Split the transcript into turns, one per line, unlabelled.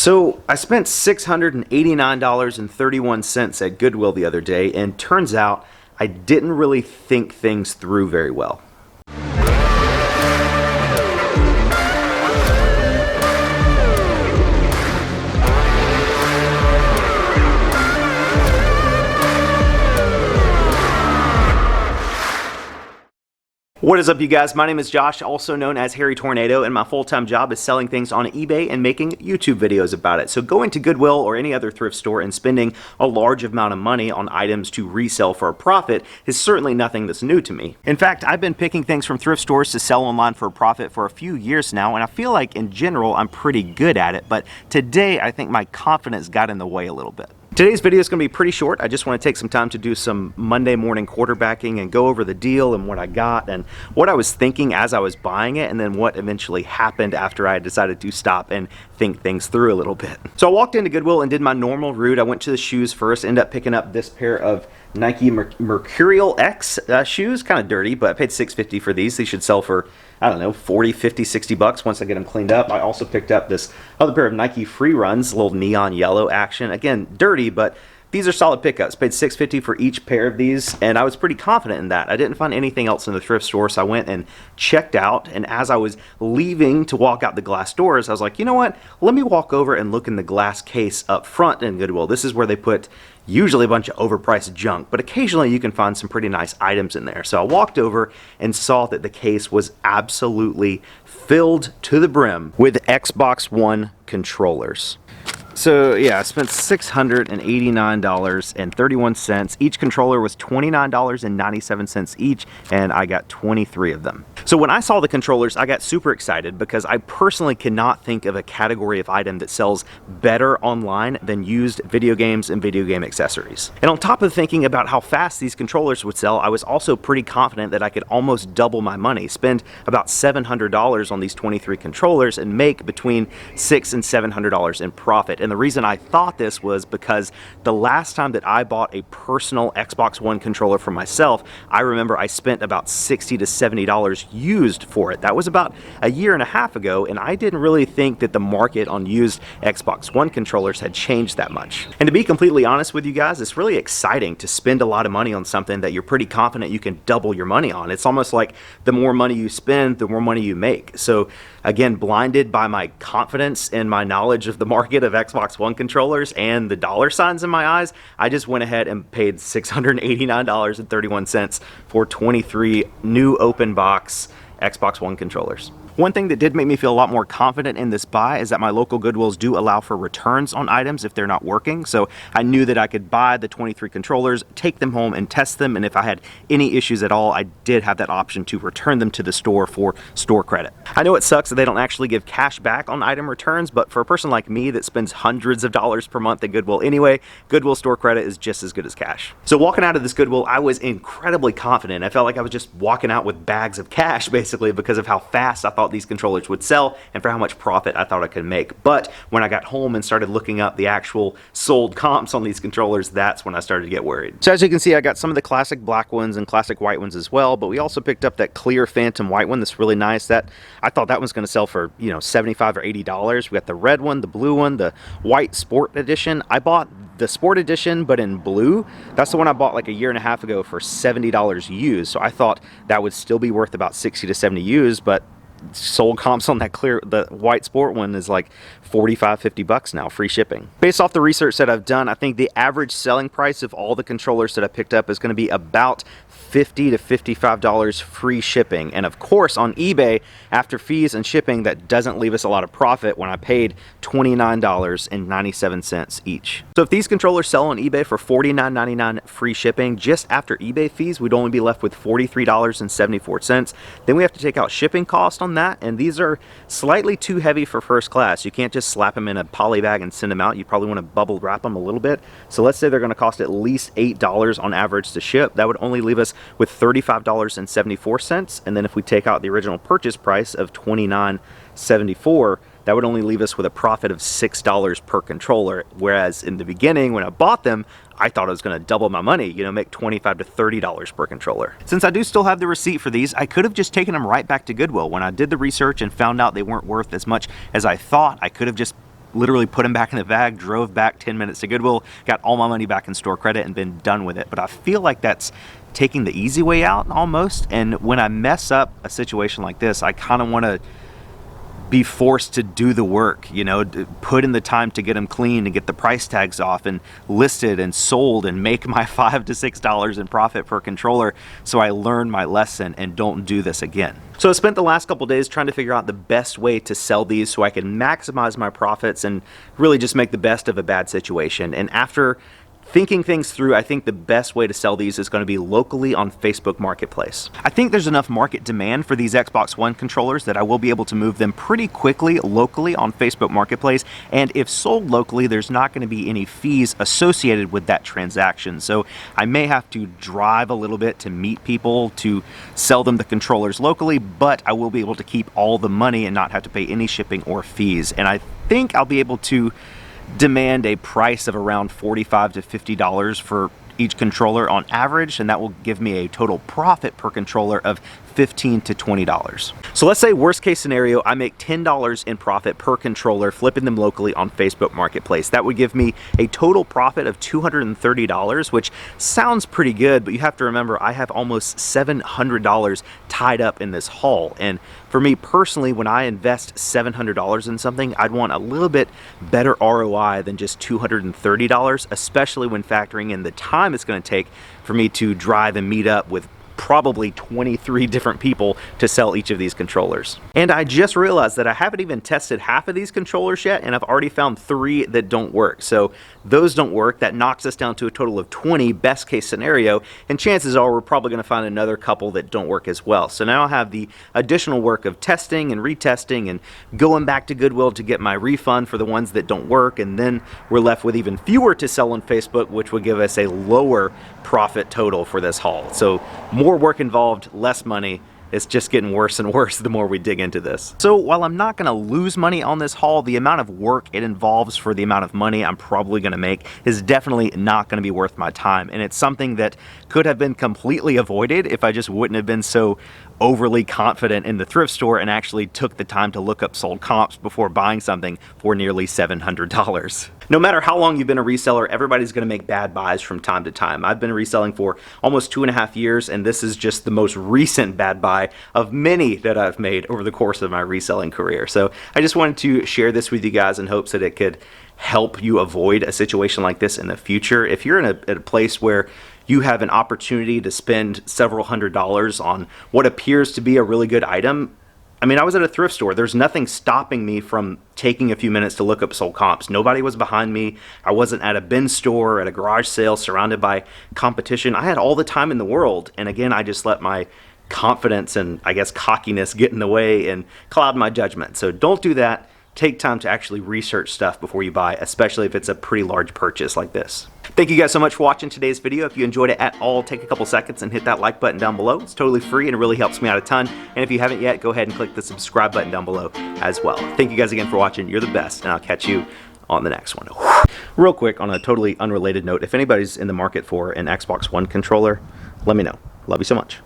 So I spent $689.31 at Goodwill the other day, and turns out I didn't really think things through very well. What is up, you guys? My name is Josh, also known as Hairytornado, and my full-time job is selling things on eBay and making YouTube videos about it. So going to Goodwill or any other thrift store and spending a large amount of money on items to resell for a profit is certainly nothing that's new to me. In fact, I've been picking things from thrift stores to sell online for a profit for a few years now, and I feel like in general I'm pretty good at it, but today I think my confidence got in the way a little bit. Today's video is going to be pretty short. I just want to take some time to do some Monday morning quarterbacking and go over the deal and what I got and what I was thinking as I was buying it, and then what eventually happened after I decided to stop and think things through a little bit. So I walked into Goodwill and did my normal route. I went to the shoes first, ended up picking up this pair of Nike Mercurial X shoes. Kind of dirty, but I paid $6.50 for these. They should sell for, I don't know, 40, 50, 60 bucks once I get them cleaned up. I also picked up this other pair of Nike Free Runs, a little neon yellow action. Again, dirty, but these are solid pickups. Paid $6.50 for each pair of these, and I was pretty confident in that. I didn't find anything else in the thrift store, so I went and checked out, and as I was leaving to walk out the glass doors, I was like, you know what? Let me walk over and look in the glass case up front in Goodwill. This is where they put usually a bunch of overpriced junk, but occasionally you can find some pretty nice items in there. So I walked over and saw that the case was absolutely filled to the brim with Xbox One controllers. So yeah, I spent $689.31. Each controller was $29.97 each, and I got 23 of them. So when I saw the controllers, I got super excited because I personally cannot think of a category of item that sells better online than used video games and video game accessories. And on top of thinking about how fast these controllers would sell, I was also pretty confident that I could almost double my money, spend about $700 on these 23 controllers, and make between $600 and $700 in profit. And the reason I thought this was because the last time that I bought a personal Xbox One controller for myself, I remember I spent about $60 to $70 used for it. That was about a year and a half ago, and I didn't really think that the market on used Xbox One controllers had changed that much. And to be completely honest with you guys, it's really exciting to spend a lot of money on something that you're pretty confident you can double your money on. It's almost like the more money you spend, the more money you make. So again, blinded by my confidence and my knowledge of the market of Xbox One controllers and the dollar signs in my eyes, I just went ahead and paid $689.31 for 23 new open box Xbox One controllers. One thing that did make me feel a lot more confident in this buy is that my local Goodwills do allow for returns on items if they're not working. So I knew that I could buy the 23 controllers, take them home and test them, and if I had any issues at all, I did have that option to return them to the store for store credit. I know it sucks that they don't actually give cash back on item returns, but for a person like me that spends hundreds of dollars per month at Goodwill anyway, Goodwill store credit is just as good as cash. So walking out of this Goodwill, I was incredibly confident. I felt like I was just walking out with bags of cash basically because of how fast I thought these controllers would sell and for how much profit I thought I could make. But when I got home and started looking up the actual sold comps on these controllers, that's when I started to get worried. So as you can see, I got some of the classic black ones and classic white ones as well, but we also picked up that clear phantom white one that's really nice. That I thought that one's going to sell for, you know, $75 or $80. We got the red one, the blue one, the white sport edition. I bought the sport edition but in blue. That's the one I bought like a year and a half ago for $70 used, so I thought that would still be worth about 60 to 70 used, but sold comps on that the white sport one is like 45, 50 bucks now, free shipping. Based off the research that I've done, I think the average selling price of all the controllers that I picked up is going to be about $50 to $55 free shipping. And of course on eBay, after fees and shipping, that doesn't leave us a lot of profit when I paid $29.97 each. So if these controllers sell on eBay for $49.99 free shipping, just after eBay fees, we'd only be left with $43.74. Then we have to take out shipping cost on that, and these are slightly too heavy for first class. You can't just slap them in a poly bag and send them out. You probably want to bubble wrap them a little bit. So let's say they're going to cost at least $8 on average to ship. That would only leave us with $35.74, and then if we take out the original purchase price of $29.74, that would only leave us with a profit of $6 per controller, whereas in the beginning when I bought them, I thought I was going to double my money, you know, make $25 to $30 per controller. Since I do still have the receipt for these, I could have just taken them right back to Goodwill. When I did the research and found out they weren't worth as much as I thought, I could have just literally put them back in the bag, drove back 10 minutes to Goodwill, got all my money back in store credit, and been done with it. But I feel like that's taking the easy way out almost. And when I mess up a situation like this, I kind of want to be forced to do the work, you know, put in the time to get them clean and get the price tags off and listed and sold and make my $5 to $6 in profit per controller, so I learn my lesson and don't do this again. So I spent the last couple days trying to figure out the best way to sell these so I can maximize my profits and really just make the best of a bad situation. And after thinking things through, I think the best way to sell these is going to be locally on Facebook Marketplace. I think there's enough market demand for these Xbox One controllers that I will be able to move them pretty quickly locally on Facebook Marketplace, and if sold locally, there's not going to be any fees associated with that transaction. So I may have to drive a little bit to meet people to sell them the controllers locally, but I will be able to keep all the money and not have to pay any shipping or fees. And I think I'll be able to demand a price of around $45 to $50 for each controller on average, and that will give me a total profit per controller of $15 to $20. So let's say worst case scenario, I make $10 in profit per controller flipping them locally on Facebook Marketplace. That would give me a total profit of $230, which sounds pretty good, but you have to remember I have almost $700 tied up in this haul. And for me personally, when I invest $700 in something, I'd want a little bit better ROI than just $230, especially when factoring in the time it's going to take for me to drive and meet up with probably 23 different people to sell each of these controllers. And I just realized that I haven't even tested half of these controllers yet, and I've already found 3 that don't work. So those don't work. That knocks us down to a total of 20 best case scenario, and chances are we're probably going to find another couple that don't work as well. So now I have the additional work of testing and retesting and going back to Goodwill to get my refund for the ones that don't work, and then we're left with even fewer to sell on Facebook, which would give us a lower profit total for this haul. So more work involved, less money. It's just getting worse and worse the more we dig into this. So while I'm not gonna lose money on this haul, the amount of work it involves for the amount of money I'm probably gonna make is definitely not gonna be worth my time. And it's something that could have been completely avoided if I just wouldn't have been so overly confident in the thrift store and actually took the time to look up sold comps before buying something for nearly $700. No matter how long you've been a reseller, everybody's gonna make bad buys from time to time. I've been reselling for almost 2.5 years, and this is just the most recent bad buy of many that I've made over the course of my reselling career. So I just wanted to share this with you guys in hopes that it could help you avoid a situation like this in the future. If you're in a place where you have an opportunity to spend several $100s on what appears to be a really good item, I mean, I was at a thrift store. There's nothing stopping me from taking a few minutes to look up sold comps. Nobody was behind me. I wasn't at a bin store, at a garage sale, surrounded by competition. I had all the time in the world. And again, I just let my confidence and I guess cockiness get in the way and cloud my judgment. So don't do that. Take time to actually research stuff before you buy, especially if it's a pretty large purchase like this. Thank you guys so much for watching today's video. If you enjoyed it at all, take a couple seconds and hit that like button down below. It's totally free and it really helps me out a ton. And if you haven't yet, go ahead and click the subscribe button down below as well. Thank you guys again for watching. You're the best, and I'll catch you on the next one. Real quick, on a totally unrelated note, if anybody's in the market for an Xbox One controller, let me know. Love you so much.